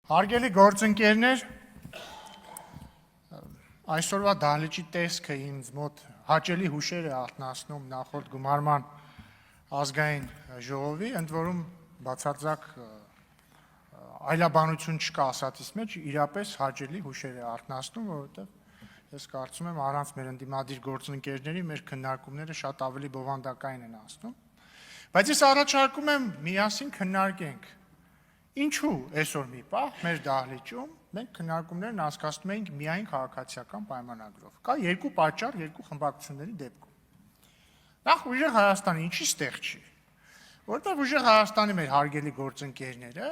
Հարգելի գործընկերներ, այսօրվա դահլիճի տեսքը ինձ մոտ հաճելի հուշեր է արթնացնում նախորդ գումարման ազգային ժողովի, ընդ որում բացարձակ այլաբանություն չկա ասածից մեջ, իրապես հաճելի հուշեր է արթնացնում, որովհետև ես կարծում եմ առանց մեր ընդդիմադիր գործընկերների մեր քննարկումները շատ ավելի բովանդակային են անցնում, բայց ես առաջարկում եմ միասին քննարկենք ինչու այսօր մի պահ մեր դահլիճում մենք քննարկումներն անցկացնում էինք միայն քաղաքացիական պայմանագրով։ Կա երկու պատճառ, երկու խմբակցությունների դեպքում։ Նախ ուժեղ Հայաստանը ինչի ստեղ չի, որտեղ ուժեղ Հայաստանի մեր հարգելի գործընկերները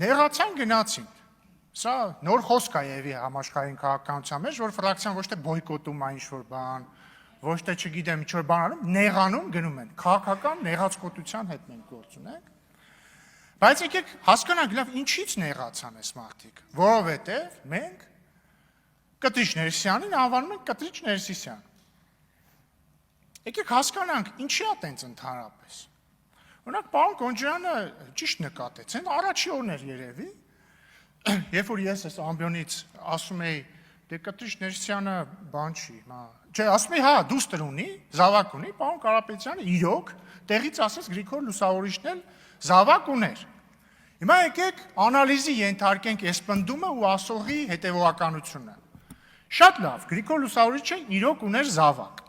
նեղացան գնացին։ Սա նոր խոսք է եւի համաշխարհային քաղաքականության մեջ, որ ֆրակցիան ոչ թե բոյկոտում է ինչ-որ բան, ոչ թե չգիտեմ ինչ-որ բան անում, նեղանում գնում են։ Քաղաքական նեղացկոտության հետ մենք գործ ունենք։ Բայց եկեք հասկանանք լավ ինչից նեղացան այս մարդիկ, որովհետև մենք Կտրիչ Ներսիսյանին անվանում ենք Կտրիչ Ներսիսյան։ Եկեք հասկանանք ինչի է տենց ընդհանրապես։ Օրինակ պարոն Կոնջյանը ճիշտ նկատեց, այն առաջի օրն էր երևի, երբ որ ես այս ամբիոնից ասում էի, դե Կտրիչ Ներսիսյանը բան չի, չէ, ասում էի, հա, դուստր ունի, զավակ ունի, պարոն Կարապետյանը իրոք տեղից ասես Գրիգոր Լուսավորիչն էլ զավակ ուներ։ Հիմա եկեք անալիզի ենթարկենք այս պնդումը ու ասողի հետևողականությունը։ Շատ լավ, Գրիգոր Լուսավորիչը իրոք ուներ զավակ։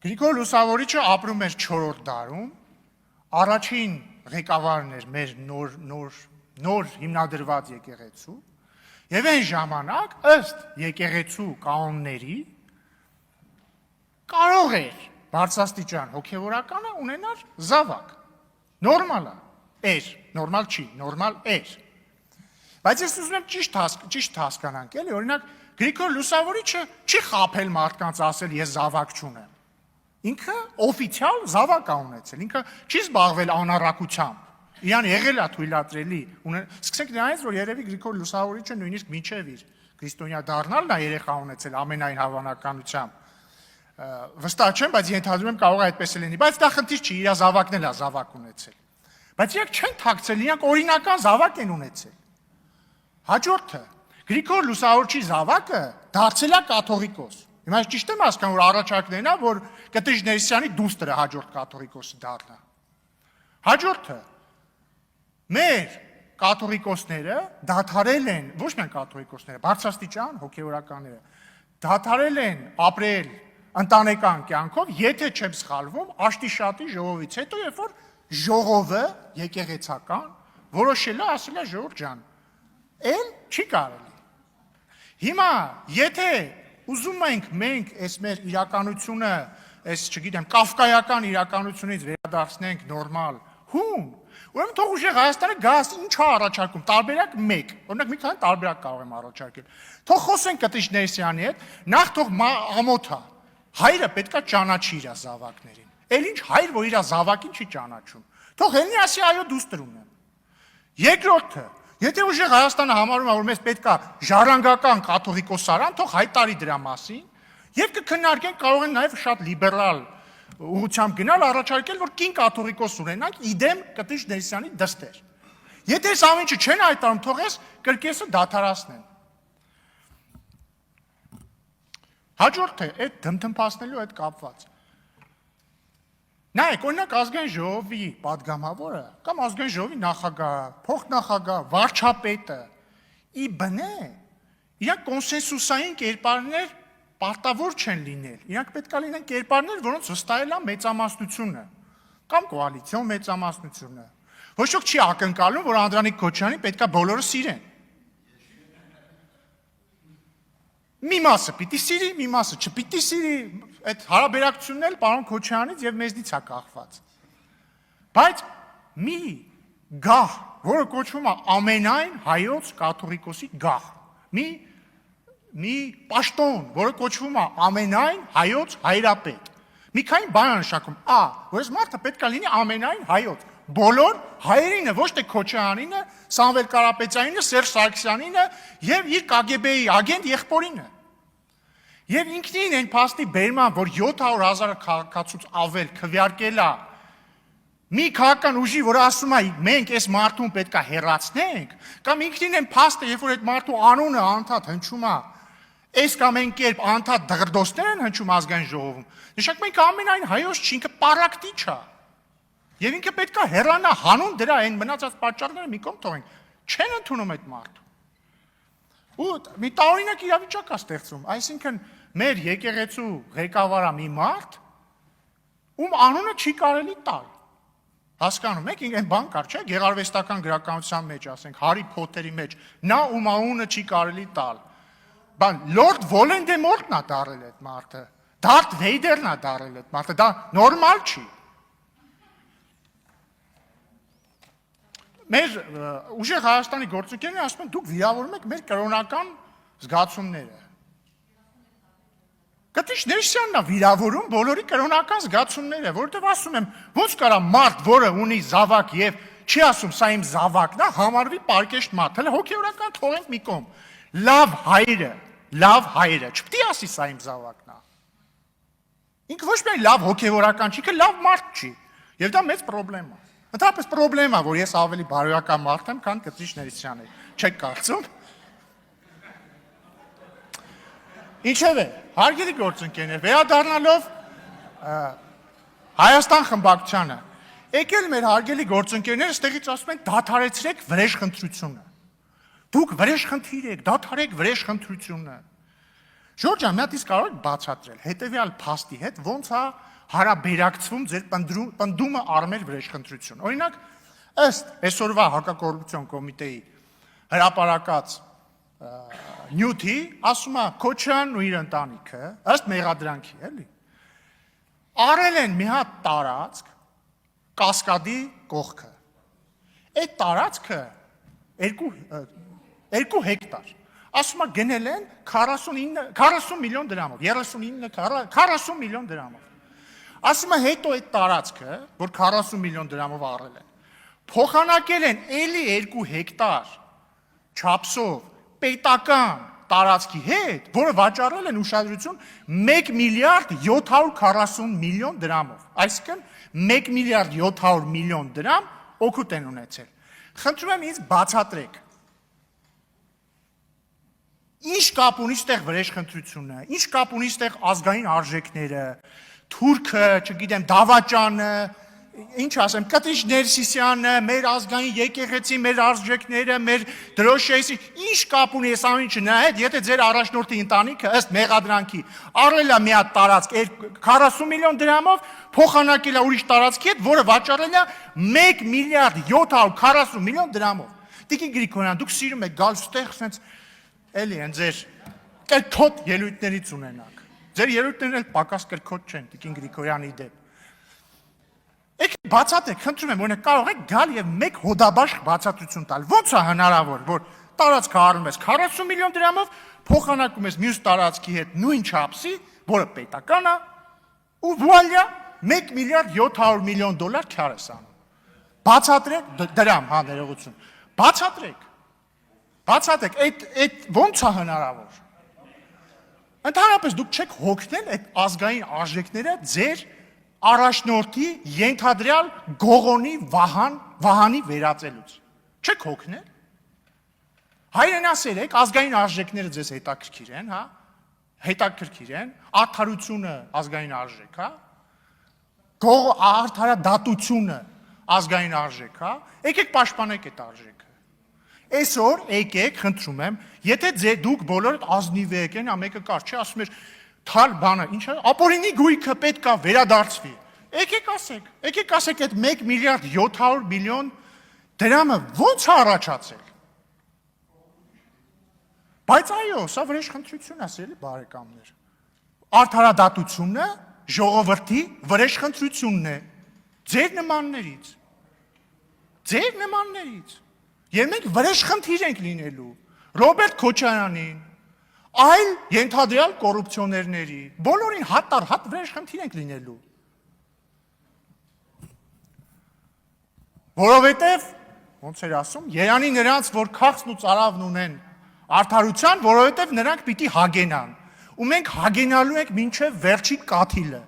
Գրիգոր Լուսավորիչը ապրում էր 4-րդ դարում, առաջին ղեկավարն էր մեր նոր հիմնադրված եկեղեցու, եւ այն ժամանակ ըստ եկեղեցու կանոնների կարող էր բարձրաստիճան հոգևորականը ունենալ զավակ։ Նորմալ է, նորմալ չի, նորմալ էր։ Բայց ես ուզում եմ ճիշտ հասկանանք, էլի, օրինակ Գրիգոր Լուսավորիչը չի խաբել մարդկանց ասել ես զավակ չունեմ։ Ինքը օֆիցիալ զավակ է ունեցել, ինքը չի զբաղվել անառակությամբ։ Իրան եղել է թույլատրելի։ Սկսենք նրանից, որ երևի Գրիգոր Լուսավորիչը նույնիսկ մինչև իր քրիստոնյա դառնալն է երեխա ունեցել ամենայն հավանականությամբ։ Վստահ չեմ, բայց ենթադրում եմ կարող է այդպես լինի, բայց դա խնդիր չի, իր զավակն էլ է զավակ ունեցել։ Բայց իրենք չեն թաքցել, իրենք օրինական զավակ են ունեցել։ Հաջորդը Գրիգոր Լուսավորիչի զավակը դարձել է կաթողիկոս։ Հիմա ես ճիշտ եմ հասկանում, որ առաջարկներն է, որ Կտրիչ Ներսիսյանի դուստրը հաջորդ կաթողիկոսը դառնա։ Հաջորդը մեր կաթողիկոսները դադարել են, ոչ միայն կաթողիկոսները, բարձրաստիճան հոգևորականները, դադարել են ապրել ընտանեկան կյանքով, եթե չեմ սխալվում, Աշտիշատի ժողովից հետո, երբ որ ժողովը եկեղեցական որոշել է, ասել է ժողովուրդ ջան, էլ չի կարելի։ Հիմա եթե ուզում ենք մենք այս մեր իրականությունը, այս չգիտեմ, կավկայական իրականությունից վերադարձնենք նորմալ հում, ուրեմն թող ուժեղ Հայաստանը գաս ինչ է առաջարկում, տարբերակ 1, օրինակ մի քանի տարբերակ կարող եմ առաջարկել։ Թող խոսենք Կտրիչ Ներսիսյանի հետ, նախ թող ամոթա, հայրը պետքա ճանաչի իր զավակներին։ Էլ ինչ հայր, որ իր զավակին չի ճանաչում։ Թող ելնի ասի այո դուստր ունեմ։ Երկրորդը, եթե ուժեղ Հայաստանը համարում է, որ մեզ պետքա ժառանգական կաթողիկոսարան, թող հայտարարի դրա մասին, եւ կքննարկենք, կարող են նաեւ շատ լիբերալ ուղղությամբ գնալ առաջարկել, որ կին կաթողիկոս ունենանք, իդեմ Կտրիչ Ներսիսյանի դստեր։ Եթե այս ամենը չեն հայտարարում, թող էս կրկեսը դադարացնեն։ Հաջորդը այդ դմդմփացնելու հետ կապված։ Նայեք, օրինակ ազգային ժողովի падգամավորը կամ ազգային ժողովի նախագահը, փոխնախագահը, վարչապետը ի բնե իրանք կոնսենսուսային կերպարներ պարտավոր չեն լինել։ Իրանք պետք է լինեն կերպարներ, որոնց վստահել է մեծամասնությունը կամ կոալիցիոն մեծամասնությունը։ Ոչ ոք չի ակնկալում, որ Անդրանիկ Քոչարյանին պետք է բոլորը սիրեն։ Մի մասը պիտի սիրի, մի մասը չպիտի սիրի, այդ հարաբերակցությունն էլ պարոն Քոչարյանից եւ մեզնից է կախված։ Բայց մի գահ, որը կոչվում է ամենայն հայոց կաթողիկոսի գահ, մի պաշտոն, որը կոչվում է ամենայն հայոց հայրապետ։ Մի քանի բան նշանակում, որ այս մարդը պետք է լինի ամենայն հայոց, բոլոր հայերինը, ոչ թե Քոչարյանինը, Սամվել Կարապետյանինը, Սերժ Սարգսյանինը եւ իր KGB-ի ագենտ եղբորինը։ Եվ ինքնին այն փաստի բերման, որ 700,000 քաղաքացուց ավել քվեարկել է մի քաղաքական ուժի, որ ասում է մենք այս մարդուն պետք է հեռացնենք, կամ ինքնին են փաստը, երբ որ այդ մարդու անունը անդադ հնչում է, այս կամ այն կերպ անդադ դղրդոցներ են հնչում ազգային ժողովում, նշանակում ենք ամենայն հայոց չի, ինքը պարակտիչ է։ Եվ ինքը պետք է հեռանա հանուն դրա այն մնացած պատճառները մի կողմ թողենք, չեն ընդունում այդ մարդու։ Ու մի տարօրինակ իրավիճակ է ստեղծում, այսինքն մեր եկեղեցու ղեկավարը մի մարդ, ում անունը չի կարելի տալ։ Հասկանում եք, այն բան կար, չէ՞, գեղարվեստական գրականության մեջ, ասենք, Հարի Փոթերի մեջ, նա ում անունը չի կարելի տալ։ Բան Լորդ Վոլենդեմորտն է դարել այդ մարդը, Դարթ Վեյդերն է դարել այդ մարդը, դա նորմալ չի։ Մեր ուժեղ Հայաստանի գործընկերները ասում են, դուք վիրավորում եք մեր կրոնական զգացումները։ Կտիշ Ներսյանն է վիրավորում բոլորի կրոնական զգացումները, որովհետև ասում եմ, ոնց կարա մարդ, որը ունի զավակ եւ չի ասում, սա իմ զավակն է, համարվի պարկեշտ մարդ, հələ հոգեորական թողենք մի կողմ։ Լավ հայրը, չպետք է ասի սա իմ զավակն է։ Ինքը ոչ միայն լավ հոգեորական չի, ինքը լավ մարդ չի, եւ դա մեծ խնդրեմ է։ Ընդհանրապես խնդրեմ է, որ ես ավելի բարոյական մարդ եմ, քան Կտիշ Ներսյանը, չեք կարծում։ Ինչևէ, հարգելի գործընկերներ, վերադառնալով Հայաստան խմբակցությանը, եկել մեր հարգելի գործընկերները ստեղից ասում են դադարեցրեք վրեժխնդրությունը։ Դուք վրեժխնդիր եք, դադարեք վրեժխնդրությունը։ Ժորժ ջան, մի հատ իսկ կարող եք բացատրել հետևյալ փաստի հետ, ոնց է հարաբերակցվում ձեր պնդումը արմեր վրեժխնդրություն։ Օրինակ, ըստ այսօրվա հակակոռուպցիոն կոմիտեի հրապարակած նյութի, ասում է Քոչյանն ու իր ընտանիքը, ըստ մեղադրանքի, էլի, արել են մի հատ տարածք Կասկադի կողքը։ Այդ տարածքը 2 հեկտար։ Ասում է գնել են 40 միլիոն դրամով, 40 միլիոն դրամով։ Ասում է հետո այդ տարածքը, որ 40 միլիոն դրամով առել են, փոխանակել են էլի 2 հեկտար չափսով պետական տարածքի հետ, որը վաճառել են ուշադրություն 1 միլիարդ 740 միլիոն դրամով։ Այսինքն 1 միլիարդ 700 միլիոն դրամ օգուտ են ունեցել։ Խնդրում եմ ինձ բացատրեք։ Ինչ կապ ունի ստեղ վրեժխնդրությունը, ինչ կապ ունի ստեղ ազգային արժեքները, Թուրքը, չգիտեմ, Դավաճանը, ինչ ասեմ, Կտիշ Ներսիսյանը, մեր ազգային եկեղեցի, մեր արժեքները, մեր դրոշեյսի, ինչ կապ ունի այս ամեն ինչը նրա հետ, եթե ձեր առաջնորդի ընտանիքը ըստ մեղադրանքի առել է մի հատ տարածք 40 միլիոն դրամով, փոխանակել է ուրիշ տարածքի հետ, որը վաճառել է 1 միլիարդ 740 միլիոն դրամով։ Տիկին Գրիգորյան, դուք սիրում եք գալ ստեղ, sense էլի են ձեր կրքոտ ելույթներից ունենաք։ Ձեր ելույթներն էլ պակաս կրքոտ չեն, Տիկին Գրիգորյանի դեպ։ Եք բացատրեք, խնդրում եմ, օրինակ կարող եք գալ եւ մեկ հոդաբաշխ բացատրություն տալ։ Ոնց է հնարավոր, որ տարածքը առնում ես 40 միլիոն դրամով, փոխանակում ես մյուս տարածքի հետ նույն չափսի, որը պետական է, ու վուալյա 1 միլիարդ 700 միլիոն դոլար քյար ես անում։ Բացատրեք դրամ, հա, ներողություն։ Բացատրեք, այդ ոնց է հնարավոր։ Ընդհանրապես դուք չեք հոգնել այդ ազգային արժեքները ձեր առաջնորդի ենթադրյալ Գողոնի Վահանի վերածելուց։ Չեք հոգնել։ Հայրենասեր եք, ազգային արժեքները ձեզ հետաքրքիր են, հա։ Հետաքրքիր են, արդարությունը ազգային արժեք, հա։ Արդարադատությունը ազգային արժեք, հա։ Եկեք պաշտպանեք այդ արժեքը։ Այսօր եկեք, խնդրում եմ, եթե դուք բոլորդ ազնիվ եք, այն ամեկը կար, չէ, ասում էր թալ բանը, ինչ է, ապօրինի գույքը պետք է վերադարձվի։ Եկեք ասեք այդ 1 միլիարդ 700 միլիոն դրամը ո՞նց է առաջացել։ Բայց այո, սա վրեժխնդրություն է, սիրելի բարեկամներ։ Արդարադատությունը ժողովրդի վրեժխնդրությունն է, ձեր նմաններից։ Եվ մենք վրեժխնդիր ենք լինելու Ռոբերտ Քոչարյանին, այլ ենթադրյալ կոռուպցիոներների, բոլորին հատ վրեժխնդիր ենք լինելու։ Որովհետև, ոնց էր ասում, երանի նրանց, որ քաղցն ու ծարավն ունեն արդարության, որովհետև նրանք պիտի հագենան։ Ու մենք հագենալու ենք մինչև վերջի կաթիլը։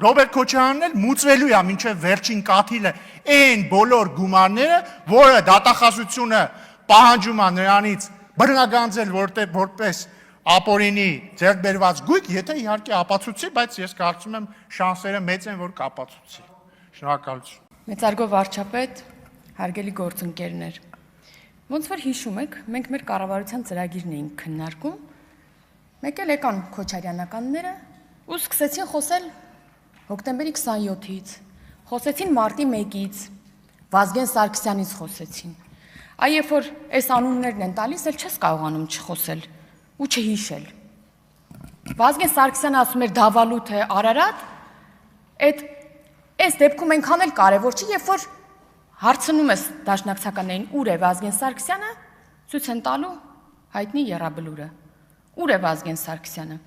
Ռոբերտ Քոչարյանն էլ մուծվելու է մինչև վերջին կաթիլը այն բոլոր գումարները, որը դատախազությունը պահանջում է նրանից բռնագանձել որպես ապօրինի ձեռք բերված գույք, եթե իհարկե ապացուցի, բայց ես կարծում եմ շանսերը մեծ են, որ կապացուցի։ Շնորհակալություն։ Մեծարգո վարչապետ, հարգելի գործընկերներ, ոնց որ հիշում եք, մենք մեր կառավարության ծրագիրն էինք քննարկում, մեկ էլ եկան Քոչարյանականները ու սկսեցին խոսել հոկտեմբերի 27-ից, խոսեցին մարտի 1-ից, Վազգեն Սարգսյանից խոսեցին։ Այ երբ որ այս անուններն են տալիս, էլ չես կարողանում չխոսել ու չհիշել։ Վազգեն Սարգսյանը ասում էր Դավալու թե Արարատ, այս դեպքում այնքան էլ կարևոր չի, երբ որ հարցնում ես դաշնակցականներին ուր է Վազգեն Սարգսյանը, ցույց են տալու հայտնի եռաբլուրը։ Ուր է Վազգեն Սարգսյանը։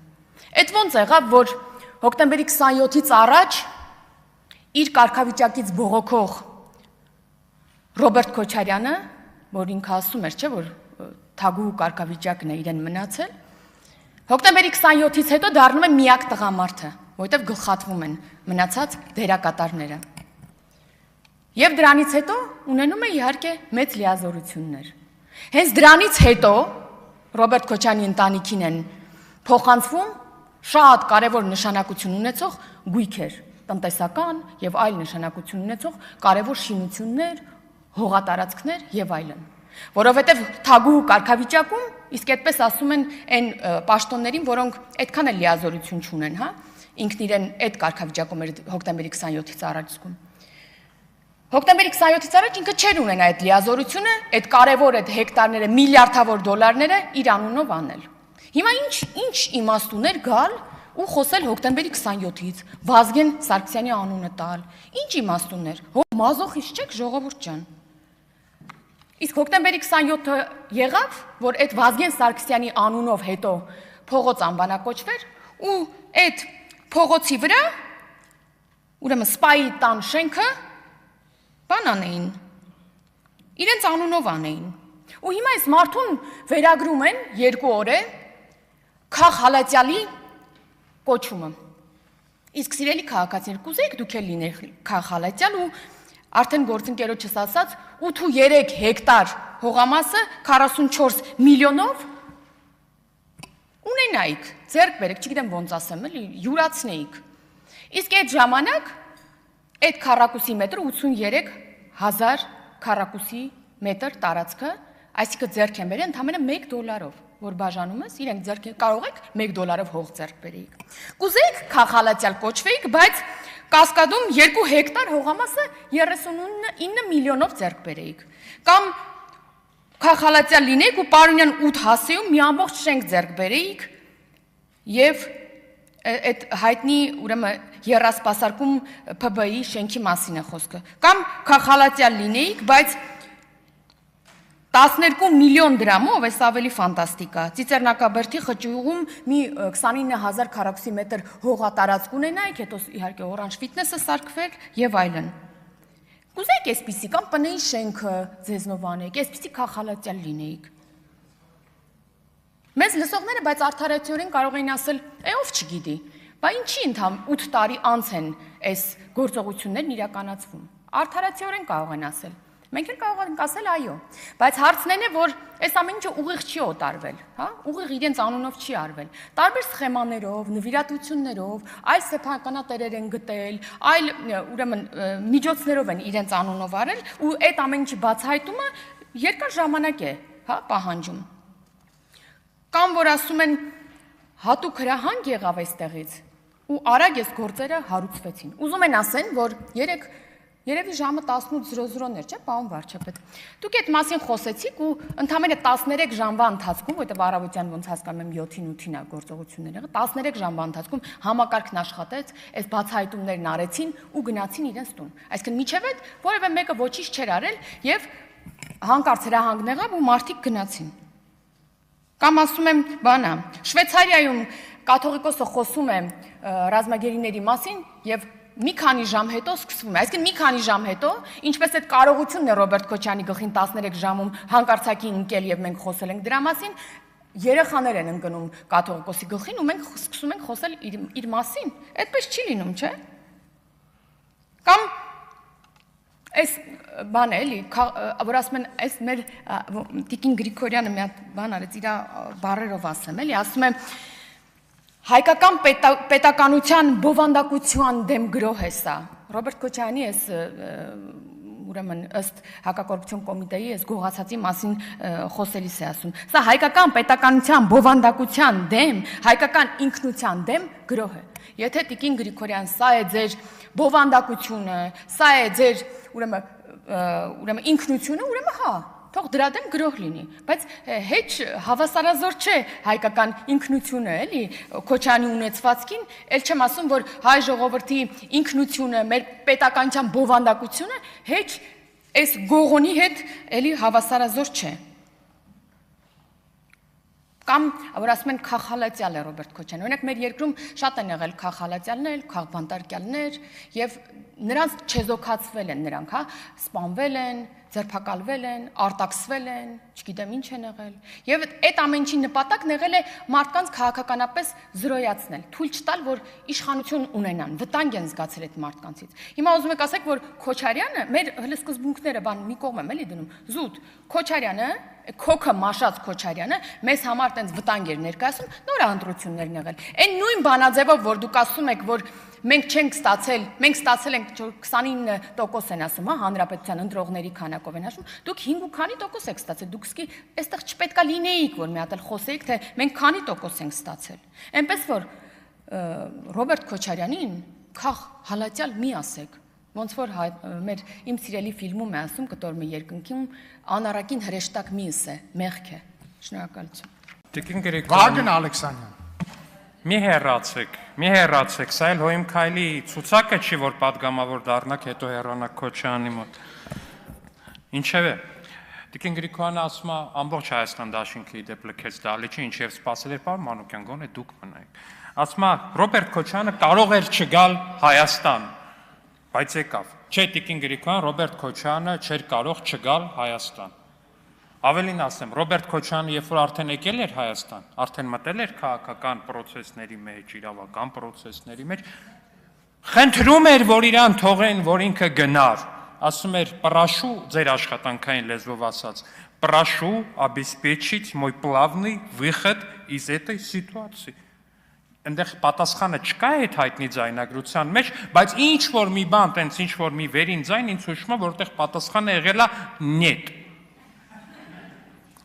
Այդ ոնց եղավ, որ հոկտեմբերի 27-ից առաջ իր կարգավիճակից բողոքող Ռոբերտ Քոչարյանը, որ ինքը ասում էր, չէ, որ թագուհու կարգավիճակն է իրեն մնացել, հոկտեմբերի 27-ից հետո դառնում է միակ տղամարդը, որովհետև գլխատվում են մնացած դերակատարները։ Եվ դրանից հետո ունենում է իհարկե մեծ լիազորություններ։ Հենց դրանից հետո Ռոբերտ Քոչարյանի ընտանիքին են փոխանցվում շատ կարևոր նշանակություն ունեցող գույքեր, տնտեսական եւ այլ նշանակություն ունեցող կարևոր շինություններ, հողատարածքներ եւ այլն։ Որովհետեւ թագուհու կարգավիճակում, իսկ այդպես ասում են այն պաշտոններին, որոնք այդքան էլ լիազորություն չունեն, հա, ինքն իրեն այդ կարգավիճակում էր հոկտեմբերի 27-ից առաջ զգում։ Հոկտեմբերի 27-ից առաջ ինքը չէր ունենա այդ լիազորությունը, այդ կարևոր այդ հեկտարները, միլիարդավոր դոլարները իր անունով անել։ Հիմա ինչ իմաստ ուներ գալ ու խոսել հոկտեմբերի 27-ից, Վազգեն Սարգսյանի անունը տալ։ Ինչ իմաստ ուներ։ Մազոխիստ չեք, ժողովուրդ ջան։ Իսկ հոկտեմբերի 27-ը եղավ, որ այդ Վազգեն Սարգսյանի անունով հետո փողոց անվանակոչվեր ու այդ փողոցի վրա ուրեմն սպայի տան շենքը բան անեին, իրենց անունով անեին։ Ու հիմա այս մարդուն վերագրում են 2 օր է Քախ Հալատյալի կոչումը։ Իսկ սիրելի քաղաքացիներ, կուզեիք դուք էլ լինեք Քախ Հալատյալ ու արդեն գործընկերոջս ասած 8.3 հեկտար հողամասը 44 միլիոնով ունենայիք, ձեռք բերեք, չգիտեմ ոնց ասեմ, էլի յուրացնեիք։ Իսկ այդ ժամանակ այդ քառակուսի մետր 83,000 քառակուսի մետր տարածքը, այսինքն ձեռք են բերել ընդամենը $1, որ բաժանում ես, իրենք ձեռք կարող եք $1 հող ձեռք բերեիք։ Կուզեիք Քախ Հալատյալ կոչվեիք, բայց Կասկադում 2 հեկտար հողամասը 39 միլիոնով ձեռք բերեիք։ Կամ Քախ Հալատյալ լինեիք ու Պարունյան 8 հասեում մի ամբողջ շենք ձեռք բերեիք եւ այդ հայտնի ուրեմն երասպասարկում ՓԲ-ի շենքի մասին է խոսքը։ Կամ Քախ Հալատյալ լինեիք, բայց 12 միլիոն դրամով, այս ավելի ֆանտաստիկ է, Ծիծեռնակաբերդի խճուղում մի 29,000 քառակուսի մետր հողատարածք ունենայիք, հետո իհարկե Օրանժ ֆիթնեսը սարքվեր եւ այլն։ Կուզեիք այսպիսի կամ ՊՆ-ի շենքը ձեզնով անեիք, այսպիսի Քախ Հալատյալ լինեիք։ Մեզ լսողները բայց արդարացիորեն կարող էին ասել, ով չգիտի, բա ինչի 8 տարի անց են այս գործողություններն իրականացվում։ Արդարացիորեն կարող են ասել։ Մենք էլ կարող ենք ասել այո, բայց հարցն այն է, որ այս ամեն ինչը ուղիղ չի օտարվել, հա, ուղիղ իրենց անունով չի արվել։ Տարբեր սխեմաներով, նվիրատվություններով, այլ սեփականատերեր են գտել, այլ ուրեմն միջոցներով են իրենց անունով արել ու այդ ամեն ինչի բացահայտումը երկար ժամանակ է, հա, պահանջում։ Կամ որ ասում են հատուկ հրահանգ եղավ այստեղից ու արագ այս գործերը հարուցվեցին։ Ուզում են ասեն, որ երևի ժամը 18:00-ներ, չէ՞, պարոն վարչապետ։ Դուք այդ մասին խոսեցիք ու ընդամենը 13 ժամվա ընթացքում, որտեղ առավոտյան ոնց հասկանում եմ 7-ին 8-ին է գործողությունները եղել, 13 ժամվա ընթացքում համակարգն աշխատեց, այս բացահայտումներն արեցին ու գնացին իրենց տուն։ Այսինքն միջև այդ որևէ մեկը ոչինչ չէր արել եւ հանկարծ հրահանգ եղավ ու մարդիկ գնացին։ Կամ ասում եմ, բանա, Շվեյցարիայում կաթողիկոսը խոսում է ռազմագերիների մասին եւ մի քանի ժամ հետո սկսվում է, այսինքն մի քանի ժամ հետո, ինչպես այդ կարողությունն է Ռոբերտ Քոչարյանի գլխին 13 ժամում հանկարծակի ընկել եւ մենք խոսել ենք դրա մասին, երեխաներ են ընկնում կաթողիկոսի գլխին ու մենք սկսում ենք խոսել իր մասին։ Այդպես չի լինում, չէ՞։ Կամ այս բանը էլի, որ ասում են, այս մեր Տիկին Գրիգորյանը մի հատ բան արեց, իր բառերով ասեմ, էլի, ասում է հայկական պետականության բովանդակության դեմ գրոհ է սա։ Ռոբերտ Քոչարյանի այս ուրեմն ըստ հակակոռուպցիոն կոմիտեի այս գողացածի մասին խոսելիս է ասում։ Սա հայկական պետականության բովանդակության դեմ, հայկական ինքնության դեմ գրոհ է։ Եթե Տիկին Գրիգորյան, սա է ձեր բովանդակությունը, սա է ձեր ուրեմն ինքնությունը, ուրեմն հա, թող դրա դեմ գրոհ լինի, բայց հեչ հավասարազոր չէ հայկական ինքնությունը, էլի Քոչարյանի ունեցվածքին, ել չեմ ասում, որ հայ ժողովրդի ինքնությունը, մեր պետականության բովանդակությունը հեչ այս գողոնի հետ էլի հավասարազոր չէ։ Կամ որ ասում են քաղաքալացյալ է Ռոբերտ Քոչարյանը։ Օրինակ մեր երկրում շատ են եղել քաղաքալացյալներ, քաղբանտարկյալներ եւ նրանց չեզոքացվել են նրանք, հա, սպանվել են, ձերբակալվել են, արտաքսվել են, չգիտեմ ինչ են եղել։ Եվ այդ ամենի նպատակն եղել է մարդկանց քաղաքականապես զրոյացնել, թույլ չտալ, որ իշխանություն ունենան, վտանգ են զգացել այդ մարդկանցից։ Հիմա ուզում եք ասեք, որ Քոչարյանը, մեր հələ սկզբունքները բան մի կողմ եմ էլի դնում, զուտ Քոչարյանը Քոքը մաշած Քոչարյանը մեզ համար տենց վտանգ էր ներկայացում, նոր ընտրություններն եղել։ Այն նույն բանաձևով, որ դուք ասում եք, որ մենք չենք ստացել, մենք ստացել ենք 29% են ասում, հա, հանրապետության ընտրողների քանակով են ասում, դուք 5 ու քանի տոկոս եք ստացել, դուք սկի այստեղ չպետքա լինեիք, որ մի հատ էլ խոսեիք, թե մենք քանի տոկոս ենք ստացել։ Այնպես որ Ռոբերտ Քոչարյանին քաղ հալածյալ մի ասեք։ Ոնց որ մեր իմ սիրելի ֆիլմում է ասում կտոր մի երկնքում անառակին հրեշտակ միս է, մեղք է։ Շնորհակալություն։ Տիկին Գրիգորյան, Վագն Ալեքսանյան։ մի հեռացեք, սա էլ հոյմ քայլի ցուցակը չի, որ պատգամավոր դառնաք, հետո հեռանաք Քոչարյանի մոտ։ Ինչևէ, Տիկին Գրիգորյանը ասում է ամբողջ Հայաստան դաշինքի դեպ լքեց դալիճը, ինչև սպասել էր պարոն Մանուկյան, գոնե դուք մնայիք։ Ասում է Ռոբերտ Քոչարյանը կարող էր չգալ Հայաստան, բայց եկավ։ Չէ, Տիկին Գրիգորյան, Ռոբերտ Քոչարյանը չէր կարող չգալ Հայաստան։ Ավելին ասեմ, Ռոբերտ Քոչարյանը երբ որ արդեն եկել էր Հայաստան, արդեն մտել էր քաղաքական պրոցեսների մեջ, իրավական պրոցեսների մեջ, խնդրում էր, որ իրան թողեն, որ ինքը գնար, ասում էր, պրաշու, ձեր աշխատանքային լեզվով ասած, պրաշու обеспечить мой плавный выход из этой ситуации։ Այնտեղ պատասխանը չկա այդ հայտնի ձայնագրության մեջ, բայց ինչ որ մի բան, տենց ինչ որ մի վերին ձայն ինձ հուշում է, որտեղ պատասխանը եղել է նետ։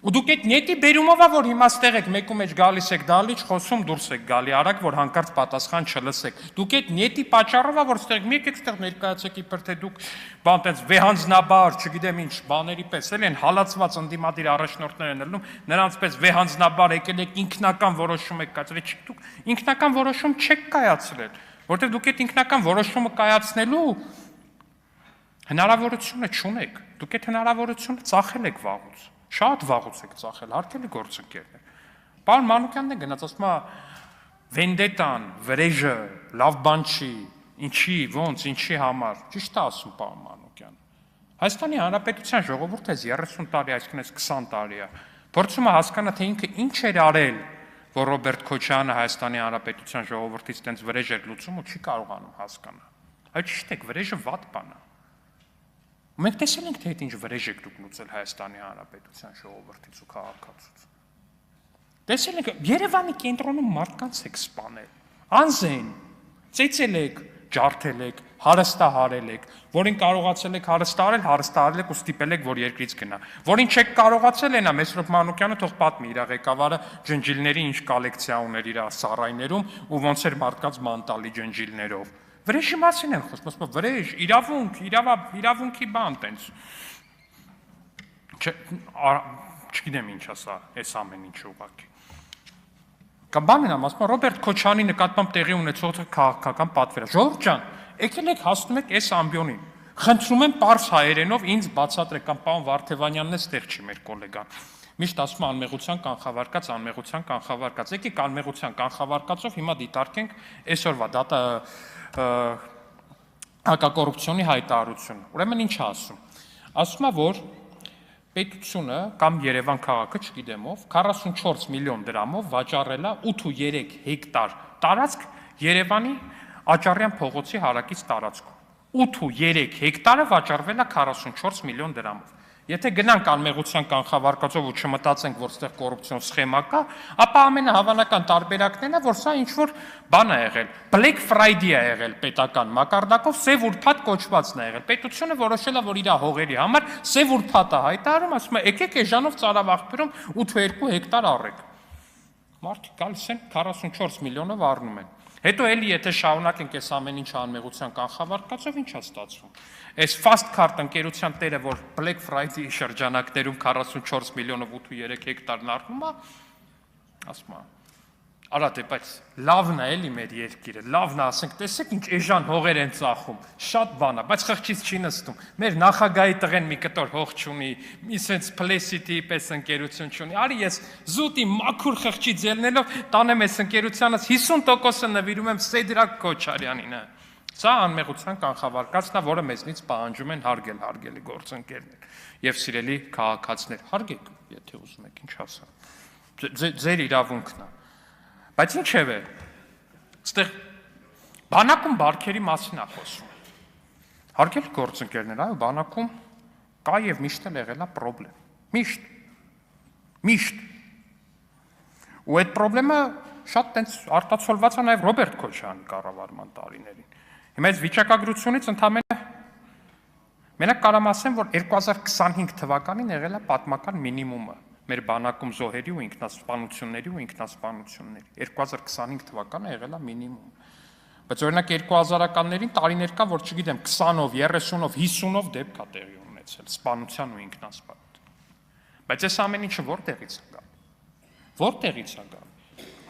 Ու դուք այդ նետի բերումով է, որ հիմա ստեղ եք, մեկու մեջ գալիս եք դալիճ, խոսում դուրս եք գալի արագ, որ հանկարծ պատասխան չլսեք։ Դուք այդ նետի պատճառով է, որ ստեղ մեկ եք ստեղ ներկայացեք իբր թե դուք բան տենց վեհանձնաբար, չգիտեմ ինչ, բաների պես էլ են հալածված ընդդիմադիր առաջնորդներ են ելնում, նրանց պես վեհանձնաբար եկել եք ինքնական որոշում եք կայացրել, դուք ինքնական որոշում չեք կայացրել, որտեղ դուք այդ ինքնական որոշումը կայացնելու հնարավորությունը չունեք։ Դուք այդ հնարավորությունը ծախել եք վաղուց։ Շատ վաղուց եք ծախել, հարկելի գործընկերներ։ Պարոն Մանուկյանն է գնաց, ասում է վենդետան, վրեժը, լավ բան չի, ինչի, ոնց, ինչի համար։ Ճիշտ է ասում պարոն Մանուկյանը։ Հայաստանի Հանրապետության ժողովուրդը 30 տարի, այսինքն 20 տարի է, փորձում է հասկանալ, թե ինքը ինչ էր արել, որ Ռոբերտ Քոչարյանը Հայաստանի Հանրապետության ժողովրդից տենց վրեժ էր լուծում ու չի կարողանում հասկանալ։ Այդ ճիշտ է, վրեժը վատ բան է։ Մենք տեսել ենք, թե ինչ վրեժ եք դուք լուծել Հայաստանի Հանրապետության ժողովրդից ու քաղաքացուց։ Տեսել եք, Երևանի կենտրոնում մարդկանց եք սպանել, անզեն, ծեծել եք, ջարդել եք, հարստահարել եք, որին կարողացել եք հարստահարել եք ու ստիպել եք, որ երկրից գնա։ Որին չեք կարողացել ենա, Մեսրոպ Մանուկյանը թող պատմի իր ղեկավարը ջնջիլների ինչ կոլեկցիա ուներ իր սարայներում ու ոնց էր մարդկանց մանտալի ջնջիլներով։ Վրեժի մասին են խոսում, ասում վրեժ, իրավունքի բան տենց։ Չգիտեմ ինչ ասա, այս ամեն ինչ ուղղակի։ Կամ բանն եմ ասում, Ռոբերտ Քոչարյանի նկատմամբ տեղի ունեցող քաղաքական պատվերը։ Ժողովուրդ ջան, եկել եք հասնում եք այս ամբիոնին։ Խնդրում եմ պարզ հայերենով ինձ բացատրեք, կամ պարոն Վարդևանյանն է ստեղ չի մեր գոլեգան։ Միշտ ասում անմեղության կանխավարկած, եկեք անմեղության կանխավարկածով հիմա դիտարկենք այսօրվա դատա հակակոռուպցիոնի հայտարարություն։ Ուրեմն ինչ է ասում։ Ասում է, որ պետությունը կամ Երևան քաղաքը, չգիտեմ ով, 44 միլիոն դրամով վաճառել է 8.3 հեկտար տարածք Երևանի Աճարյան փողոցի հարակից տարածքում։ 8.3 հեկտարը վաճառվել է 44 միլիոն դրամով։ Եթե գնանք անմեղության կանխավարկածով ու չմտածենք, որ այդտեղ կոռուպցիոն սխեմա կա, ապա ամենահավանական տարբերակն է, որ սա ինչ-որ բան է եղել, Black Friday է եղել պետական մակարդակով, սև ուրբաթ կոչվածն է եղել։ Պետությունը որոշել է, որ իր հողերի համար սև ուրբաթ է հայտարարում, ասում է, եկեք էժանով ծարավաղբյուրում 8.2 հեկտար առեք։ Մարդիկ գալիս են 44 միլիոնով առնում են։ Հետո էլի եթե շարունակենք այս ամեն ինչը անմեղության կանխավարկածով, ինչ է ստացվում։ Այս Fast Card ընկերության տերը, որ Black Friday շրջանակներում 44 միլիոնով 8.3 հեկտարն առնում է, ասում է, արա դե բայց լավն է էլի մեր երկիրը, լավն է, ասենք, տեսեք ինչ էժան հողեր են ծախում, շատ բան է, բայց խղճից չի նստում։ Մեր նախագահի տղեն մի կտոր հող չունի, մի sense Plessity պես ընկերություն չունի։ Արի ես զուտի մաքուր խղճի ձելնելով տանեմ այս ընկերությանից 50%-ը նվիրում եմ Սեդրակ Քոչարյանին։ Սա անմեղության կանխավարկածն է, որը մեզնից պահանջում են հարգել հարգելի գործընկերներ եւ սիրելի քաղաքացիներ, հարգեք, եթե ուզում եք, ինչ ասեմ։ Ձեր իրավունքն է։ Բայց ինչև է, այստեղ բանակում բարքերի մասին է խոսում։ Հարգելի գործընկերներ, այո, բանակում կա եւ միշտ էլ եղել է պրոբլեմ։ Միշտ։ Ու այդ պրոբլեմը շատ տենց արտացոլված է նաեւ Ռոբերտ Քոչարյանի կառավարման տարիներին։ Հիմա այս վիճակագրությունից ընդհանրապես մենակ կարամ ասեմ, որ 2025 թվականին եղել է պատմական մինիմումը մեր բանակում զոհերի ու ինքնասպանությունների ու ինքնասպանությունների 2025 թվականը եղել է մինիմում։ Բայց օրինակ 2000-ականներին տարիներ կա, որ չգիտեմ 20-ով, 30-ով, 50-ով դեպք է տեղի ունեցել սպանության ու ինքնասպանության։ Բայց այս ամեն ինչը որտեղից է գալու։ Որտեղից է գալու։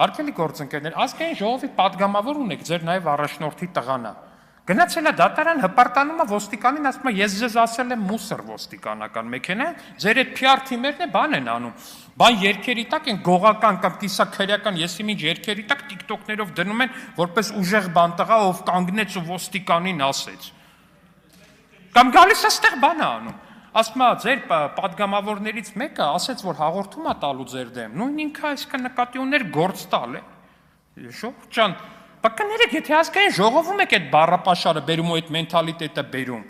Հարգելի գործընկերներ, ազգային ժողովի падգամավոր ունեք, ձեր նաև առաջնորդի տղան է։ Գնացել է դատարան, հպարտանում է ոստիկանին, ասում է ես ձեզ ասել եմ մուսր ոստիկանական մեքենա, ձեր այդ PR թիմերն է բան են անում։ Բան երկերի տակ են գողական կամ կիսաքրեական, եսի ինչ երկերի տակ TikTok-ներով դնում են, որպես ուժեղ բան տղա, ով կանգնեց ու ոստիկանին ասեց։ Կամ գալիս է ստեղ բան է անում։ Ասում է ձեր падգամավորներից մեկը ասեց, որ հաղորդում է տալու ձեր դեմ։ Նույն ինքը այսքան նկատի ուներ գործ տալ է։ Ժողովուրդ ջան, բակներեք, եթե ազգային ժողովում եք այդ բառապաշարը բերում ու այդ մենթալիտետը բերում։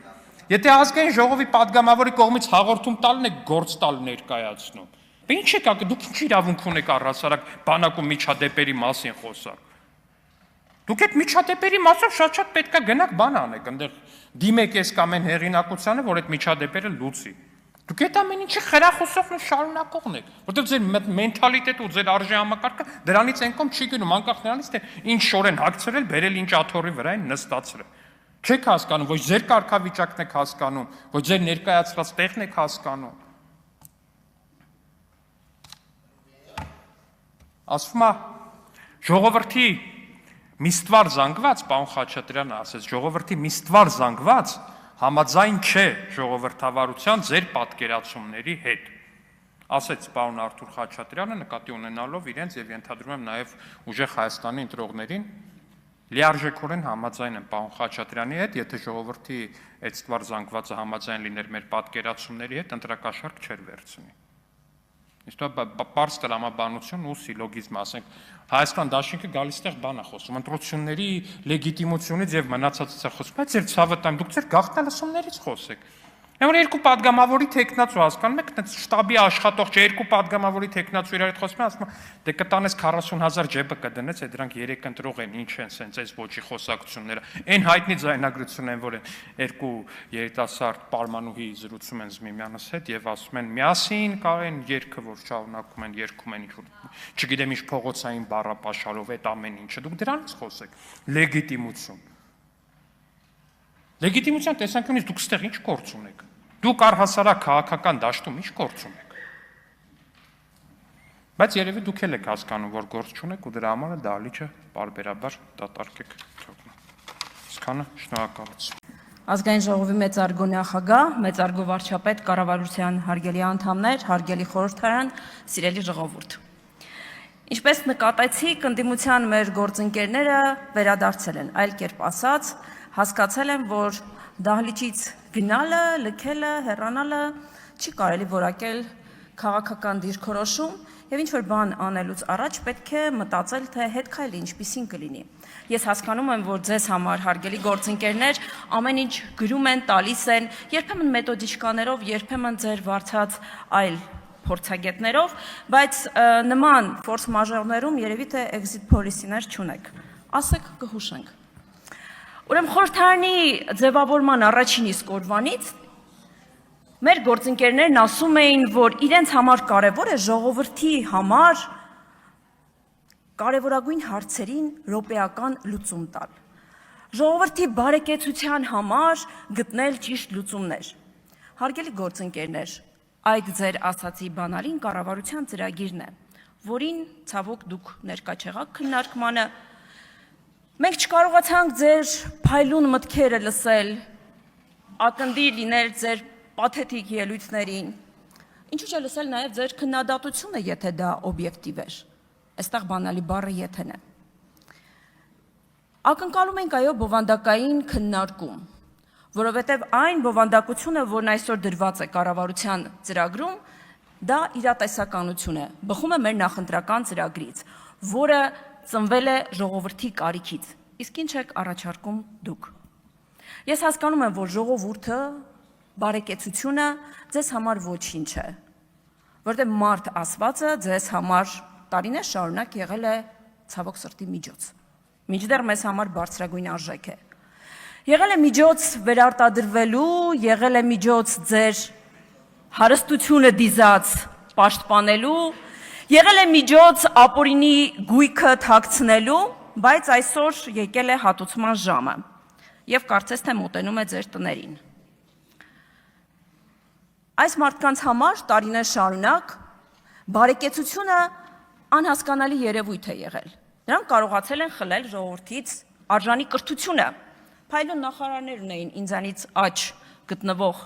Եթե ազգային ժողովի падգամավորի կողմից հաղորդում տալն եք գործ տալ ներկայացնում։ Բա ինչ եք ակը, դուք ինչ իրավունք ունեք առհասարակ բանակում միջադեպերի մասին խոսալ։ Դուք այդ միջադեպերի մասով շատ պետքա գնաք բան անեք, այնտեղ դիմեք այս կամ այն հեղինակությանը, որ այդ միջադեպերը լուծի։ Դուք այդ ամեն ինչի խրախուսողն ու շարունակողն եք, որտեղ ձեր մենթալիտետը ու ձեր արժե համակարգը դրանից այն կողմ չի գնում, անկախ նրանից թե ինչ շոր են հագցրել, բերել ինչ աթոռի վրա են նստացրել։ Չեք հասկանում, ոչ ձեր կարգավիճակն եք հասկանում, ոչ ձեր ներկայացրած տեղն եք հասկանում։ Ասում է ժողովրդի միստվար զանգված, պարոն Խաչատրյանը ասեց, ժողովրդի միստվար զանգված համաձայն չէ ժողովրդավարության ձեր պատկերացումների հետ, ասեց պարոն Արթուր Խաչատրյանը, նկատի ունենալով իրենց եւ ենթադրում եմ նաեւ ուժեղ Հայաստանի ընտրողներին, լիարժեքորեն համաձայն եմ պարոն Խաչատրյանի հետ, եթե ժողովրդի այդ ստվար զանգվածը համաձայն լիներ մեր պատկերացումների հետ, ընտրակաշարք չէր վերցնի։ Իսկ պարզ տրամաբանություն ու սիլոգիզմ, ասենք, Հայաստան դաշինքը գալիս տեղ բան է խոսում, ընտրությունների լեգիտիմությունից եւ մնացածից է խոսում, բայց ձեր ցավը տայմ, դուք ձեր գաղտնալսումներից խոսեք։ Որ երկու падգամավորի տեխնացու հասկանում եք, այդպես շտաբի աշխատող չէ, երկու падգամավորի տեխնացու իրար հետ խոսում են, ասում են, դե կտանես 40,000 ջեբը կդնես, այդ դրանք 3 ընտրող են, ինչ են սենց այս ոչի խոսակցությունները։ Այն հայտնի ձայնագրությունն են, որ երկու երիտասարդ պարմանուհի զրուցում են Զմիմյանս հետ եւ ասում են, միասին կա այն երգը, որ շարունակում են, երգում են ինչ-որ, չգիտեմ ինչ փողոցային բառապաշարով այդ ամեն ինչը։ Դուք դրանից խոսեք։ Լեգիտիմություն։ Լեգիտիմության տեսանկյունից դուք ստեղ ինչ գործ ունեք։ Դուք առհասարակ քաղաքական դաշտում ինչ գործ ունեք։ Բայց երևի դուք էլ եք հասկանում, որ գործ չունեք ու դրա համար դահլիճը պարբերաբար դատարկեք թողնում։ Այսքանը շնորհակալություն։ Ազգային ժողովի մեծարգո նախագահ, մեծարգո վարչապետ, կառավարության հարգելի անդամներ, հարգելի խորհրդարան, սիրելի ժողովուրդ։ Ինչպես նկատեցիք, ընդդիմության մեր գործընկերները վերադարձել են, այլ կերպ ասած, հասկացել են, որ դահլիճից գնալը, լքելը, հեռանալը չի կարելի որակել քաղաքական դիրքորոշում եւ ինչ որ բան անելուց առաջ պետք է մտածել, թե հետ քայլը ինչպիսին կլինի։ Ես հասկանում եմ, որ ձեզ համար հարգելի գործընկերներ ամեն ինչ գրում են, տալիս են, երբեմն մեթոդիկաներով, երբեմն ձեր վարչած այլ փորձագետներով, բայց նման ֆորս մաժորներում երևի թե exit policy-ներ չունեք։ Ասեք կհուշենք։ Ուրեմն խորհրդարանի ձևավորման առաջին իսկ օրվանից մեր գործընկերներն ասում էին, որ իրենց համար կարևոր է ժողովրդի համար կարևորագույն հարցերին րոպեական լուծում տալ։ Ժողովրդի բարեկեցության համար գտնել ճիշտ լուծումներ։ Հարգելի գործընկերներ, այդ ձեր ասացի բանալին կառավարության ծրագիրն է, որին ցավոք դուք ներկա չեղաք քննարկմանը։ Մենք չկարողացանք ձեր փայլուն մտքերը լսել, ակնդի լինել ձեր պաթետիկ ելույթներին։ Ինչու՞ չէ լսել նաև ձեր քննադատությունը, եթե դա օբյեկտիվ էր։ Այստեղ բանալի բառը եթեն է։ Ակնկալում ենք այո բովանդակային քննարկում, որովհետև այն բովանդակությունը, որն այսօր դրված է կառավարության ծրագրում, դա իրատեսականություն է, բխում է մեր նախընտրական ծրագրից, որը ծնվել է ժողովրդի կարիքից։ Իսկ ինչ եք առաջարկում դուք։ Ես հասկանում եմ, որ ժողովուրդը, բարեկեցությունը ձեզ համար ոչինչ է, որտեղ մարդ ասվածը ձեզ համար տարիներ շարունակ եղել է ցավոք սրտի միջոց։ Մինչդեռ մեզ համար բարձրագույն արժեք է։ Եղել է միջոց վերարտադրվելու, եղել է միջոց ձեր հարստությունը դիզած պաշտպանելու, եղել է միջոց ապօրինի գույքը թաքցնելու, բայց այսօր եկել է հատուցման ժամը եւ կարծես թե մոտենում է ձեր տներին։ Այս մարդկանց համար տարիներ շարունակ բարեկեցությունը անհասկանալի երևույթ է եղել։ Նրանք կարողացել են խլել ժողովրդից արժանի կրթությունը։ Փայլուն նախարարներ ունեին ինձանից աջ գտնվող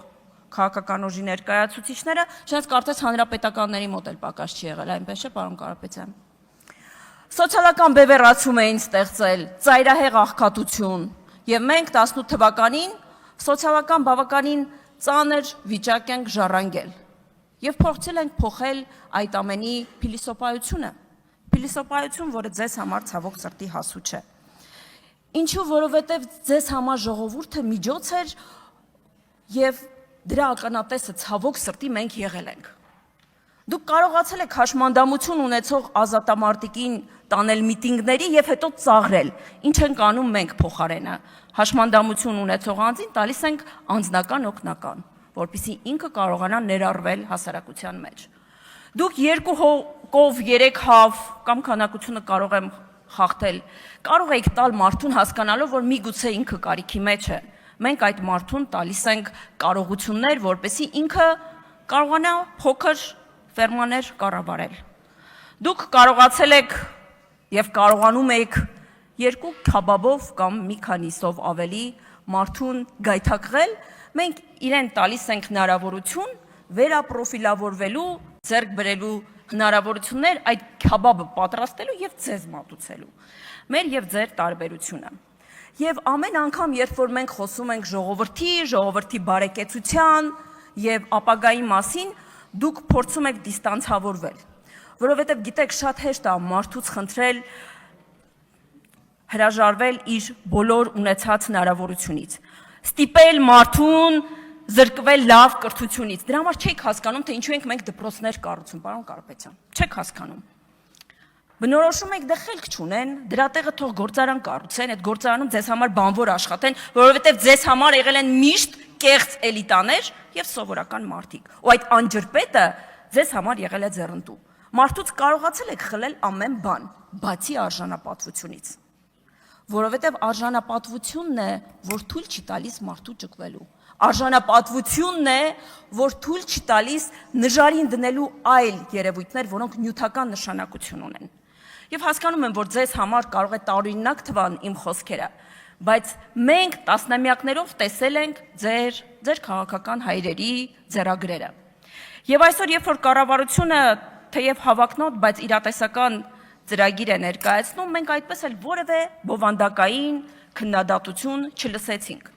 քաղաքական ուժի ներկայացուցիչները, չնայած կարծես հանրապետականների մոտ էլ պակաս չի եղել, այնպես չէ, պարոն Կարապետյան։ Սոցիալական բևեռացում էին ստեղծել, ծայրահեղ աղքատություն, եւ մենք 18 թվականին սոցիալական բավականին ծանր վիճակ ենք ժառանգել եւ փորձել ենք փոխել այդ ամենի փիլիսոփայությունը, որը ձեզ համար ցավոք սրտի հասու չէ։ Ինչու, որովհետեւ ձեզ համար ժողովուրդը միջոց էր եւ դրա ականատեսը ցավոք սրտի մենք եղել ենք։ Դուք կարողացել եք հաշմանդամություն ունեցող ազատամարտիկին տանել միտինգների եւ հետո ծաղրել։ Ինչ ենք անում մենք փոխարենը։ Հաշմանդամություն ունեցող անձին տալիս ենք անձնական օգնական, որպեսզի ինքը կարողանա ներառվել հասարակության մեջ։ Դուք 2 հոգով 3 հավ կամ քանակությունը կարող եմ խախտել, կարող եք տալ մարդուն հասկանալով, որ միգուցե ինքը կարիքի մեջ է։ Մենք այդ մարդուն տալիս ենք կարողություններ, որպեսզի ինքը կարողանա փոքր ֆերմաներ կառավարել։ Դուք կարողացել եք եւ կարողանում եք 2 քաբաբով կամ մի քանիսով ավելի մարդուն գայթակղել, մենք իրեն տալիս ենք հնարավորություն վերապրոֆիլավորվելու, ձեռք բերելու հնարավորություններ այդ քաբաբը պատրաստելու եւ ձեզ մատուցելու։ Մեր եւ ձեր տարբերությունը։ Եվ ամեն անգամ, երբ որ մենք խոսում ենք ժողովրդի բարեկեցության եւ ապագայի մասին, դուք փորձում եք դիստանցավորվել, որովհետեւ գիտեք շատ հեշտ է մարդուց խնդրել հրաժարվել իր բոլոր ունեցած հնարավորությունից, ստիպել մարդուն զրկվել լավ կրթությունից։ Դրա համար չեք հասկանում, թե ինչու ենք մենք դպրոցներ կառուցում, պարոն Կարապետյան։ Չեք հասկանում։ Բնորոշում եք դե խելք չունեն, դրա տեղը թող գործարան կառուցեն, այդ գործարանում ձեզ համար բանվոր աշխատեն, որովհետև ձեզ համար եղել են միշտ կեղծ էլիտաներ եւ սովորական մարդիկ։ Ու այդ անջրպետը ձեզ համար եղել է ձեռնտու։ Մարդուց կարողացել եք խլել ամեն բան, բացի արժանապատվությունից։ Որովհետև արժանապատվությունն է, որ թույլ չի տալիս մարդու ճկվելու։ Արժանապատվությունն է, որ թույլ չի տալիս նժարին դնելու այլ երևույթներ, որոնք նյութական նշանակություն ունեն։ Եվ հասկանում եմ, որ ձեզ համար կարող է տարօրինակ թվան իմ խոսքերը, բայց մենք տասնամյակներով տեսել ենք ձեր քաղաքական հայրերի ձեռագրերը։ Եվ այսօր, երբ որ կառավարությունը թեև հավակնոտ, բայց իրատեսական ծրագիր է ներկայացնում, մենք այդպես էլ որևէ բովանդակային քննադատություն չլսեցինք։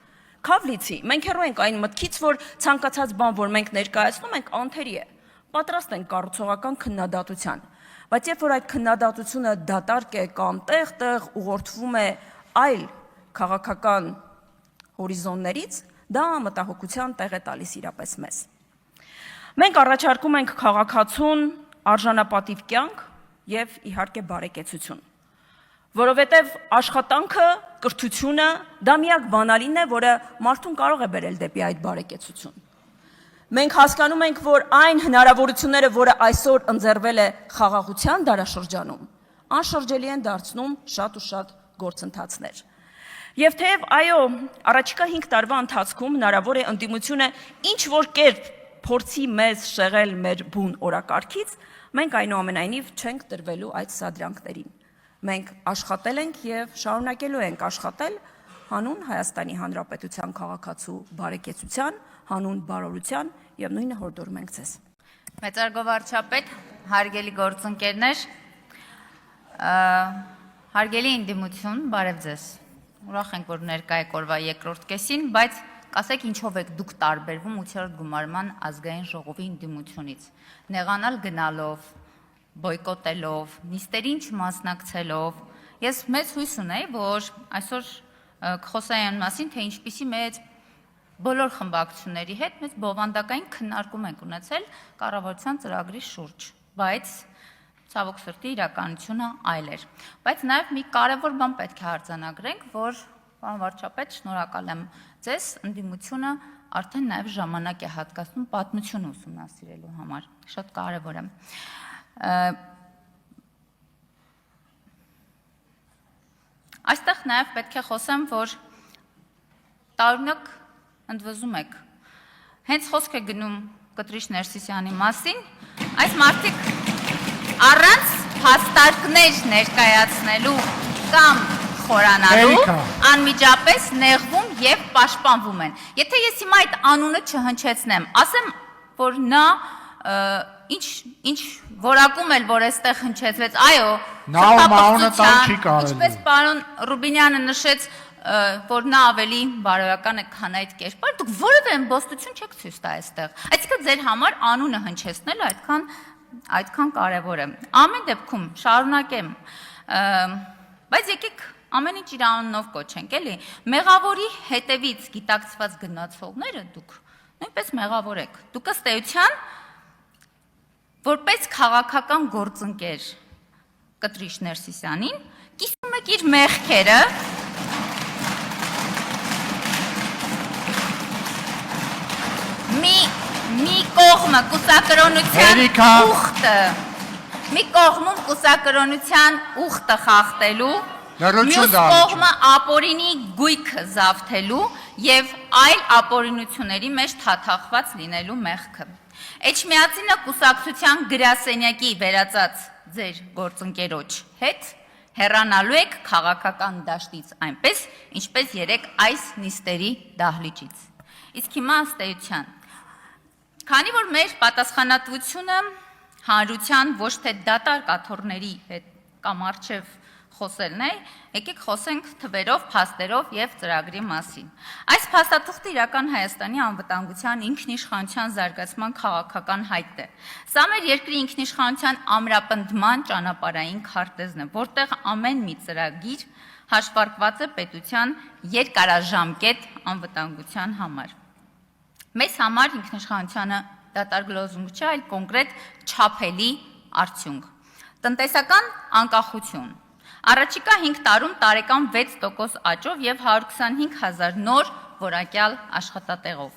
Քավլիցի, մենք հեռու ենք այն մտքից, որ ցանկացած բան, որ մենք ներկայացնում ենք, անթերի է, պատրաստ ենք կառուցողական քննադատության, բայց երբ որ այդ քննադատությունը դատարկ է կամ տեղ-տեղ ուղղորդվում է այլ քաղաքական հորիզոններից, դա մտահոգության տեղ է տալիս իրապես մեզ։ Մենք առաջարկում ենք քաղաքացուն արժանապատիվ կյանք եւ իհարկե բարեկեցություն, որովհետեւ աշխատանքը, կրթությունը դա միակ բանալին է, որը մարդուն կարող է բերել դեպի այդ բարեկեցություն։ Մենք հասկանում ենք, որ այն հնարավորությունները, որը այսօր ընձեռվել է խաղաղության դարաշրջանում, անշրջելի են դարձնում շատ ու շատ գործընթացներ։ Եվ թեև այո, առաջիկա 5 տարվա ընթացքում հնարավոր է ընդդիմությունը ինչ որ կերպ փորձի մեզ շեղել մեր բուն օրակարգից, մենք այնուամենայնիվ չենք տրվելու այդ սադրանքներին։ Մենք աշխատել ենք եւ շարունակելու ենք աշխատել հանուն Հայաստանի Հանրապետության քաղաքացու բարեկեցության, հանուն բարօրության եւ նույնը հորդորում ենք ձեզ։ Մեծարգո վարչապետ, հարգելի գործընկերներ, հարգելի ընդդիմություն, բարև ձեզ։ Ուրախ ենք, որ ներկա եք օրվա երկրորդ կեսին, բայց կասեք ինչով եք դուք տարբերվում 8-րդ գումարման ազգային ժողովի ընդդիմությունից։ Նեղանալ գնալով, բոյկոտելով, նիստերին չմասնակցելով։ Ես մեծ հույս ունեի, որ այսօր կխոսայի այն մասին, թե ինչպիսի մեծ բոլոր խմբակցությունների հետ մեծ բովանդակային քննարկում ենք ունեցել կառավարության ծրագրի շուրջ, բայց ցավոք սրտի իրականությունը այլ էր։ Բայց նաև մի կարևոր բան պետք է արձանագրենք, որ պարոն վարչապետ, շնորհակալ եմ ձեզ, ընդդիմությունը արդեն նաև ժամանակ է հատկացնում պատմությունը ուսումնասիրելու համար։ Շատ կարևոր է։ Այստեղ նաև պետք է խոսեմ, որ տարօրինակ ընդվզում եք։ Հենց խոսք է գնում Կտրիշ Ներսիսյանի մասին, այս մարդիկ առանց փաստարկներ ներկայացնելու կամ խորանալու անմիջապես նեղվում եւ պաշտպանվում են։ Եթե ես հիմա այդ անունը չհնչեցնեմ, ասեմ, որ նա ինչ որակում էլ որ այստեղ հնչեցվեց, այո, ինչպես պարոն Ռուբինյանը նշեց, որ նա ավելի բարոյական է, քան այդ կերպար, դուք որևէ ըմբոստություն չեք ցույց տա այստեղ։ Այսինքն ձեր համար անունը հնչեցնելը այդքան կարևոր է։ Ամեն դեպքում շարունակեմ, բայց եկեք ամեն ինչ իր անունով կոչենք, էլի։ Մեղավորի հետևից գիտակցված գնացողները դուք նույնպես մեղավոր եք։ Դուք ըստ էության որպես քաղաքական գործընկեր Կտրիշ Ներսիսյանին կիսում եք իր մեղքերը մի կողմը կուսակրոնության ուխտը մի կողմում կուսակրոնության ուխտը խախտելու մյուս կողմը ապօրինի գույքը զավթելու եւ այլ ապօրինությունների մեջ թաթախված լինելու մեղքը Էջմիածինը կուսակցության գրասենյակի վերածած ձեր գործընկերոջ հետ հեռանալու եք քաղաքական դաշտից այնպես, ինչպես երեք այս նիստերի դահլիճից։ Իսկ հիմա ըստ էության, քանի որ մեր պատասխանատվությունը հանրության ոչ թե դատարկ աթոռների հետ կամ առջև խոսելն է, եկեք խոսենք թվերով, փաստերով եւ ծրագրի մասին։ Այս փաստաթուղթը իրական Հայաստանի անվտանգության ինքնիշխանության զարգացման քաղաքական հայտ է։ Սա մեր երկրի ինքնիշխանության ամրապնդման ճանապարհային քարտեզն է, որտեղ ամեն մի ծրագիր հաշվարկված է պետության երկարաժամկետ անվտանգության համար։ Մեզ համար ինքնիշխանությունը դատարկ լոզունգ չէ, այլ կոնկրետ չափելի արդյունք։ Տնտեսական անկախություն Առաջիկա 5 տարում տարեկան 6% աճով եւ 125,000 նոր որակյալ աշխատատեղով։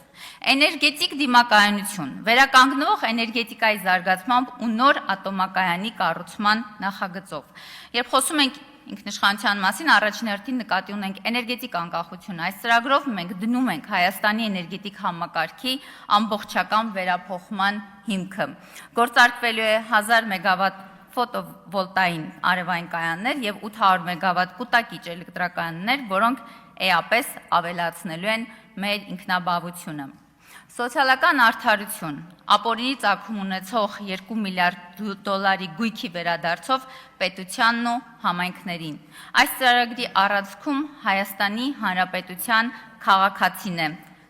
Էներգետիկ դիմակայունություն, վերականգնվող էներգետիկայի զարգացմամբ ու նոր ատոմակայանի կառուցման նախագծով։ Երբ խոսում ենք ինքնիշխանության մասին, առաջին հերթին նկատի ունենք էներգետիկ անկախություն։ Այս ծրագրով մենք դնում ենք Հայաստանի էներգետիկ համակարգի ամբողջական վերափոխման հիմքը։ Գործարկվելու է 1000 մեգավատ ֆոտովոլտային արևային կայաններ եւ 800 մեգավատ կուտակիչ էլեկտրակայաններ, որոնք էապես ավելացնելու են մեր ինքնաբավությունը։ Սոցիալական արդարություն, ապօրինի ծագում ունեցող 2 միլիարդ դոլարի գույքի վերադարձով պետությանն ու համայնքներին։ Այս ծրագրի առանցքում Հայաստանի Հանրապետության քաղաքացին է,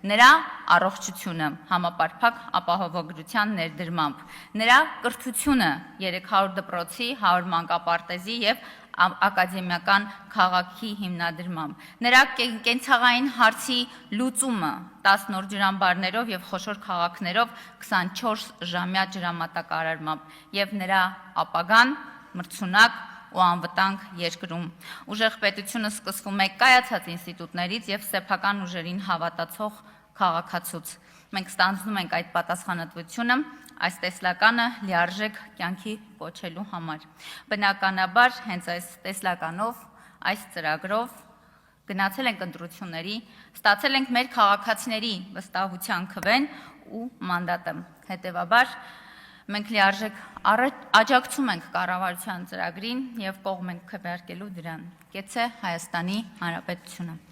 նրա առողջությունը համապարփակ ապահովագրության ներդրմամբ, նրա կրթությունը 300 դպրոցի, 100 մանկապարտեզի եւ ակադեմիական քաղաքի հիմնադրմամբ, նրա կենցաղային հարցի լուծումը 10 նոր ջրամբարներով եւ խոշոր քաղաքներով 24 ժամյա ջրամատակարարմամբ եւ նրա ապագան մրցունակ ու անվտանգ երկրում։ Ուժեղ պետությունը սկսվում է կայացած ինստիտուտներից եւ սեփական ուժերին հավատացող քաղաքացուց։ Մենք ստանձնում ենք այդ պատասխանատվությունը այս տեսլականը լիարժեք կյանքի կոչելու համար։ Բնականաբար հենց այս տեսլականով, այս ծրագրով գնացել ենք ընտրությունների, ստացել ենք մեր քաղաքացիների վստահության քվեն ու մանդատը։ Հետևաբար մենք լիարժեք աջակցում ենք կառավարության ծրագրին եւ կողմ ենք քվեարկելու դրան։ Կեցե Հայաստանի Հանրապետությունը։